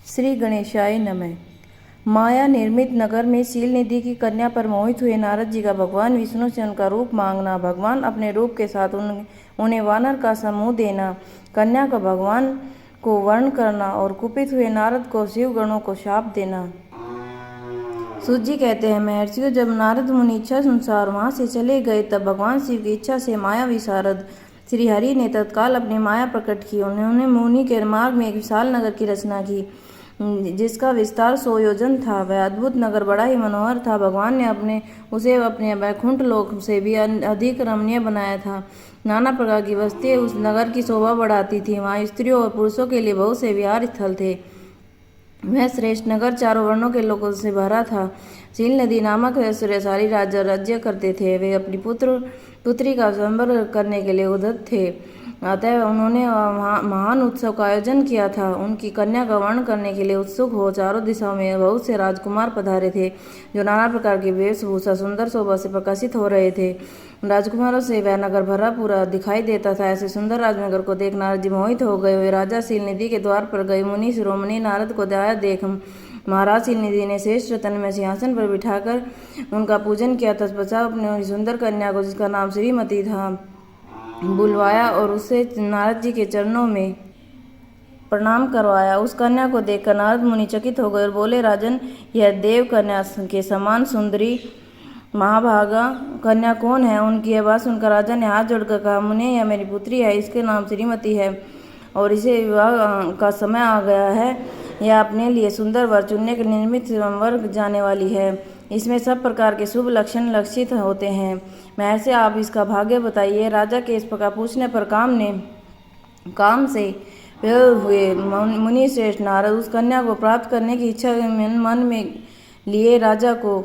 श्री गणेशाय नमः। माया निर्मित नगर में शील निधि की कन्या पर मोहित हुए नारद जी का भगवान विष्णु से उनका रूप मांगना, भगवान अपने रूप के साथ उन्हें वानर का समूह देना, कन्या का भगवान को वर्ण करना और कुपित हुए नारद को शिव गणों को शाप देना। सूत जी कहते हैं, महर्षियों, जब नारद मुनि इच्छा अनुसार वहां से चले गए तब भगवान शिव की इच्छा से माया विशारद श्री हरि ने तत्काल अपनी माया प्रकट की। उन्होंने मुनि के मार्ग में एक विशाल नगर की रचना की जिसका विस्तार 100 योजन था। वह अद्भुत नगर बड़ा ही मनोहर था। भगवान ने उसे अपने वैकुंठ लोक से भी अधिक रमणीय बनाया था। नाना प्रकार की वस्तुएं उस नगर की शोभा बढ़ाती थी। वहाँ स्त्रियों और पुरुषों के लिए बहुत से विहार स्थल थे। वह श्रेष्ठ नगर चारों वर्णों के लोगों से भरा था। शील नदी नामक ऐश्वर्यशाली राजा राज्य करते थे। वे अपनी पुत्री का स्वयंवर करने के लिए उद्यत थे। अतः उन्होंने महान उत्सव का आयोजन किया था। उनकी कन्या का वर्ण करने के लिए उत्सुक हो चारों दिशाओं में बहुत से राजकुमार पधारे थे, जो नाना प्रकार की वेशभूषा सुंदर शोभा से प्रकाशित हो रहे थे। राजकुमारों से वह नगर भरा पूरा दिखाई देता था। ऐसे सुंदर राजनगर को देख नारद जी मोहित हो गए। वे राजा शील निधि के द्वार पर गए। मुनि शिरोमणि नारद को आया देख महाराज शील निधि ने श्रेष्ठ रतन में सिंहासन पर बिठाकर उनका पूजन किया। तत्पश्चात अपनी सुंदर कन्या को, जिसका नाम श्रीमती था, बुलवाया और उससे नारद जी के चरणों में प्रणाम करवाया। उस कन्या को देखकर नारद मुनि चकित हो गए और बोले, राजन, यह देव कन्या के समान सुंदरी महाभागा कन्या कौन है? उनकी यह बात सुनकर राजा ने हाथ जोड़कर कहा, मुने, यह मेरी पुत्री है। इसके नाम श्रीमती है और इसे विवाह का समय आ गया है। यह अपने लिए सुंदर वर चुनने के निर्मित स्वयंवर जाने वाली है। इसमें सब प्रकार के शुभ लक्षण लक्षित होते हैं। महर्षि, आप इसका भाग्य बताइए। राजा के इस प्रकार पूछने पर काम से विवल हुए मुनि श्रेष्ठ नारद उस कन्या को प्राप्त करने की इच्छा मन में लिए राजा को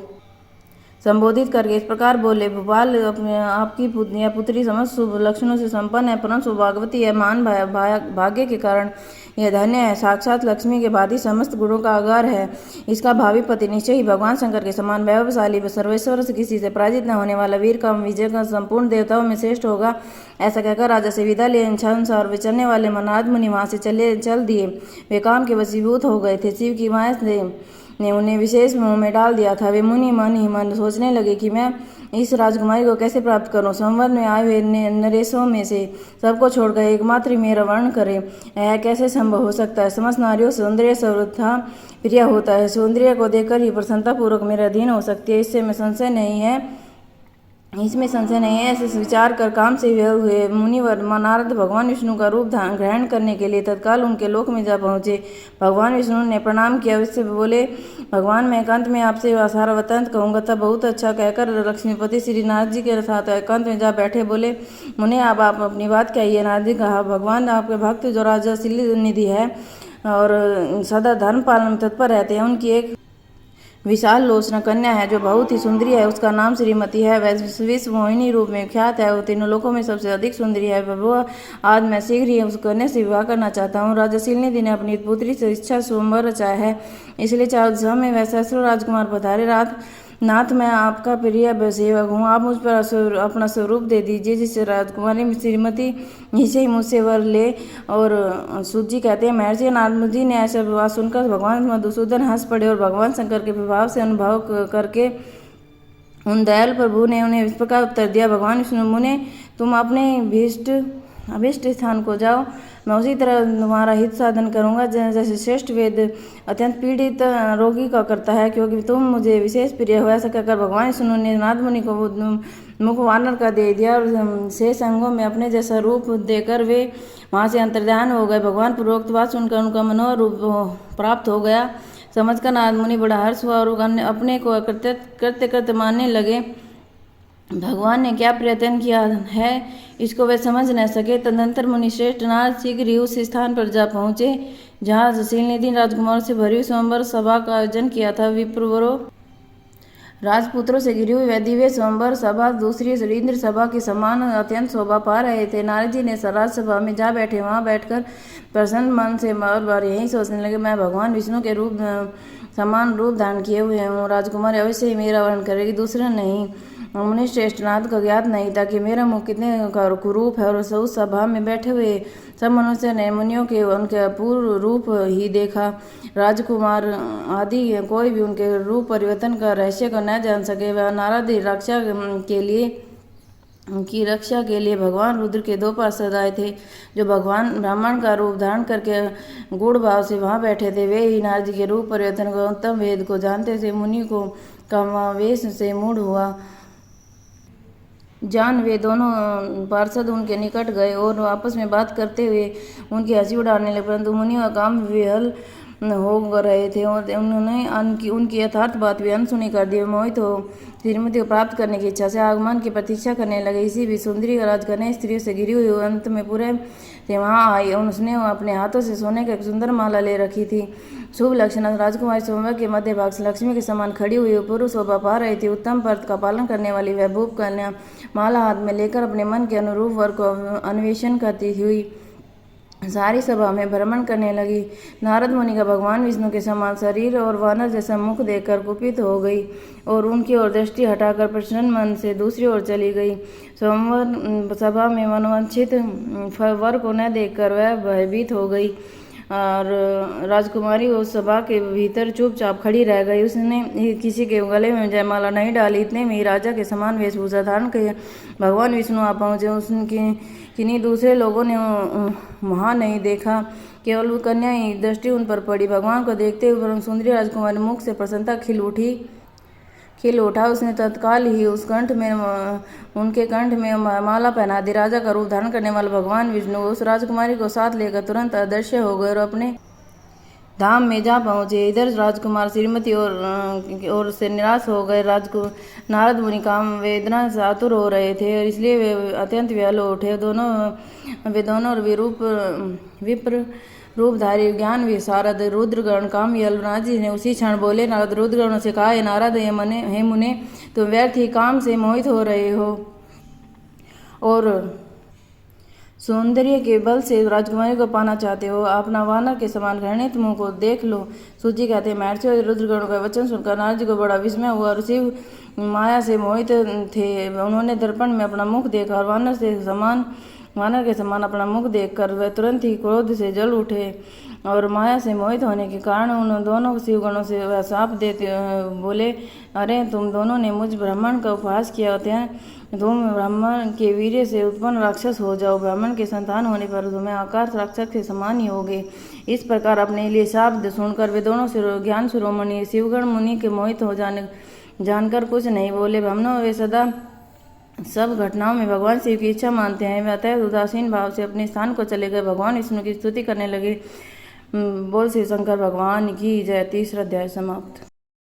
संबोधित करके इस प्रकार बोले, भोपाल, आपकी पुत्री समस्त शुभ लक्षणों से संपन्न है, परंतु सौभाग्यवती है। महान भाग्य के कारण यह धन्य है। साक्षात लक्ष्मी के बाद ही समस्त गुणों का आगार है। इसका भावी पति निश्चय ही भगवान शंकर के समान वैभवशाली व सर्वेश्वर से किसी से पराजित न होने वाला वीर का विजय का संपूर्ण देवताओं में श्रेष्ठ होगा। ऐसा कहकर राजा से विदा लिए अनुसार वे चलने वाले नारद मुनि वहां से चल दिए। वे काम के वशीभूत हो गए थे। शिव की माया ने उन्हें विशेष मोह में डाल दिया था। वे मुनि मन ही मन सोचने लगे कि मैं इस राजकुमारी को कैसे प्राप्त करूं। संवर में आए हुए नरेशों में से सबको छोड़कर एकमात्र मेरा वर्ण करे, यह कैसे संभव हो सकता है? समस्त नारियों से सौंदर्य सर्वथा प्रिय होता है। सौंदर्य को देखकर ही प्रसन्नता पूर्वक मेरे अधीन हो सकती है। इसमें संशय नहीं है। ऐसे विचार कर काम से विवल हुए मुनिवर नारद भगवान विष्णु का रूप ग्रहण करने के लिए तत्काल उनके लोक में जा पहुंचे। भगवान विष्णु ने प्रणाम किया। उससे बोले, भगवान, मैं एकांत में आपसे सारा वृत्तांत कहूँगा। तब बहुत अच्छा कहकर लक्ष्मीपति श्री नारद जी के साथ एकांत में जा बैठे। बोले, मुने, आप अपनी बात कहिए। नारद जी कहा, भगवान, आपके भक्त जो राजा शील निधि है और सदा धर्म पालन में तत्पर रहते हैं, उनकी एक विशाल लोचना कन्या है जो बहुत ही सुंदरी है। उसका नाम श्रीमती है। वह विश्व मोहिनी रूप में ख्यात है। वो तीनों लोकों में सबसे अधिक सुंदरी है। वह आज मैं शीघ्र ही उस कन्या से विवाह करना चाहता हूँ। राजा शील निधि ने अपनी पुत्री से इच्छा स्वयंवर रचाया है, इसलिए चारों दिशाओं में वह सहस्रों राजकुमार पधारे। नाथ, मैं आपका प्रिय सेवक हूँ। आप मुझ पर अपना स्वरूप दे दीजिए, जिससे राजकुमारी श्रीमती इसे ही मुझसे वर ले। और सूत जी कहते हैं, महर्षि नारद जी ने ऐसा बात सुनकर भगवान मधुसूदन हंस पड़े और भगवान शंकर के प्रभाव से अनुभव करके उन दयाल प्रभु ने उन्हें इस प्रकार उत्तर दिया, भगवान विष्णु, मुने, तुम अपने अभिष्ट स्थान को जाओ। मैं उसी तरह तुम्हारा हित साधन करूंगा जैसे श्रेष्ठ वेद अत्यंत पीड़ित रोगी का करता है, क्योंकि तुम मुझे विशेष प्रिय हो। ऐसा कहकर भगवान विष्णु ने नारद मुनि को मुख वानर का दे दिया और शेष अंगों में अपने जैसा रूप देकर वे वहां से अंतर्ध्यान हो गए। भगवान पूर्वोक्त बात सुनकर उनका मनोहर रूप प्राप्त हो गया। समझकर नारद मुनि बड़ा हर्ष हुआ और अपने को करते करते मानने लगे। भगवान ने क्या प्रयत्न किया है इसको वे समझ न सके। तदनंतर मुनि श्रेष्ठ नारद शीघ्र ही उस स्थान पर जा पहुंचे जहाँ शील निधि राजकुमार से भरी स्वयंवर सभा का आयोजन किया था। विप्रवरों राजपुत्रों से घिरी हुई वह दिव्य स्वयंवर सभा दूसरी इंद्र सभा के समान अत्यंत शोभा पा रहे थे। नारद जी ने राजसभा में जा बैठे। वहां बैठकर प्रसन्न मन से बार बार यही सोचने लगे, मैं भगवान विष्णु के समान रूप धारण किए हुए हूँ। राजकुमारी अवश्य ही मेरा वर्ण करेगी, दूसरा नहीं। मुनि श्रेष्ठ नारद को ज्ञात नहीं था कि मेरा मुख कितने कुरूप है, और उस सभा में बैठे हुए सब मनुष्य ने मुनियों के उनके पूर्व रूप ही देखा। राजकुमार आदि कोई भी उनके रूप परिवर्तन का रहस्य को न जान सके। वह नारद की रक्षा के लिए भगवान रुद्र के 2 पार्षद आए थे, जो भगवान ब्राह्मण का रूप धारण करके गूढ़ भाव से वहां बैठे थे। वे ही नारद जी के रूप परिवर्तन को उत्तम भेद को जानते थे। मुनि को कामावेश से मूढ़ हुआ जान वे दोनों पार्षद उनके निकट गए और आपस में बात करते हुए उनकी हंसी उड़ाने लगे, परंतु मुनि का काम विहल हो रहे थे और उन्होंने उनकी यथार्थ बात भी अनसुनी कर दी। मोहित हो श्रीमती को प्राप्त करने की इच्छा से आगमन की प्रतीक्षा करने लगे। इसी भी सुंदरी का राजकन्या स्त्रियों से घिरी हुई अंत में पूरे से वहां आई और उसने अपने हाथों से सोने की एक सुंदर माला ले रखी थी। शुभ लक्षण राजकुमारी सोमवार के मध्य भाग से लक्ष्मी के समान खड़ी हुई पुरुष शोभा पा रही थी। उत्तम पर्त का पालन करने वाली वह भूप कन्या माला हाथ में लेकर अपने मन के अनुरूप वर को अन्वेषण करती हुई सारी सभा में भ्रमण करने लगी। नारद मुनि का भगवान विष्णु के समान शरीर और वानर जैसा मुख देखकर कुपित हो गई और उनकी ओर दृष्टि हटाकर प्रसन्न मन से दूसरी ओर चली गई। सोमवार सभा में मनोवांछित वर को न देखकर वह भयभीत हो गई और राजकुमारी उस सभा के भीतर चुपचाप खड़ी रह गई। उसने किसी के गले में जयमाला नहीं डाली। इतने में ही राजा के समान वेशभूषा धारण कर भगवान विष्णु आ पहुँचे। उसके किन्हीं दूसरे लोगों ने वहाँ नहीं देखा, केवल कन्या ही दृष्टि उन पर पड़ी। भगवान को देखते हुए परम सुंदरी राजकुमारी मुख से प्रसन्नता खिल उठा। उसने तत्काल ही उनके कंठ में माला पहना दी। राजा का रूप धारण करने वाला भगवान विष्णु उस राजकुमारी को साथ लेकर तुरंत अदृश्य हो गए और अपने धाम में जा पहुँचे। इधर राजकुमार श्रीमती और से निराश हो गए। नारद मुनि काम वेदना से आतुर हो रहे थे और इसलिए वे अत्यंत व्याकुल हो उठे। वे दोनों विप्र रूपधारी ज्ञान विशारद रुद्रगण काम यलराज जी ने उसी क्षण बोले। नारद रुद्रगणों से कहा, नारद हे मुने, तुम व्यर्थ ही काम से मोहित हो रहे हो और सौंदर्य के बल से राजकुमारी को पाना चाहते हो। अपना वानर के समान घृणित मुंह को देख लो। सूची कहते हैं, महर्षि और रुद्रगणों का वचन सुनकर नारद जी को बड़ा विस्मय हुआ और शिव माया से मोहित थे। उन्होंने दर्पण में अपना मुख देखा और वानर के समान अपना मुख देखकर वह तुरंत ही क्रोध से जल उठे और माया से मोहित होने के कारण उन दोनों शिवगणों से वह शाप देते बोले, अरे तुम दोनों ने मुझ ब्राह्मण का उपहास किया होते हैं। तुम ब्राह्मण के वीर्य से उत्पन्न राक्षस हो जाओ। ब्राह्मण के संतान होने पर तुम्हें आकाश राक्षस के समान ही होगे। इस प्रकार अपने लिए शाप सुनकर वे दोनों ज्ञान शिरोमणि शिवगण मुनि के मोहित हो जानकर कुछ नहीं बोले। ब्राह्मणों वे सदा सब घटनाओं में भगवान शिव की इच्छा मानते हैं। वे अतः उदासीन भाव से अपने स्थान को चले गए। भगवान विष्णु की स्तुति करने लगे। बोल श्री शंकर भगवान की जय। 3रा अध्याय समाप्त।